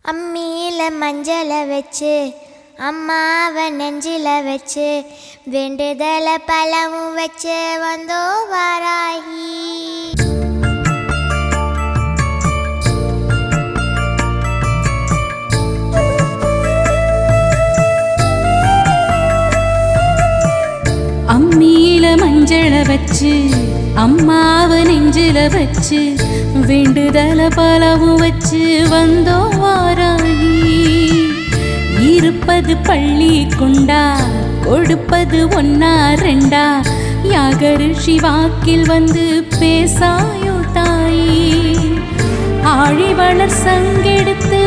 அம்மியில மஞ்சளை வச்சு அம்மாவை நெஞ்சில வச்சு வேண்டுதல பழமும் வச்சு வந்தோ வாராகி. அம்மியில மஞ்சளை வச்சு அம்மாவை நெஞ்சில வச்சு வேண்டுதல பலவும் வச்சு வந்தோ வாராகி. இருப்பது பள்ளி கொண்டா கொடுப்பது ஒன்னா ரெண்டா யாகரிஷி வாக்கில் வந்து பேசாயோ தாயி. ஆழி வளர் சங்கெடுத்து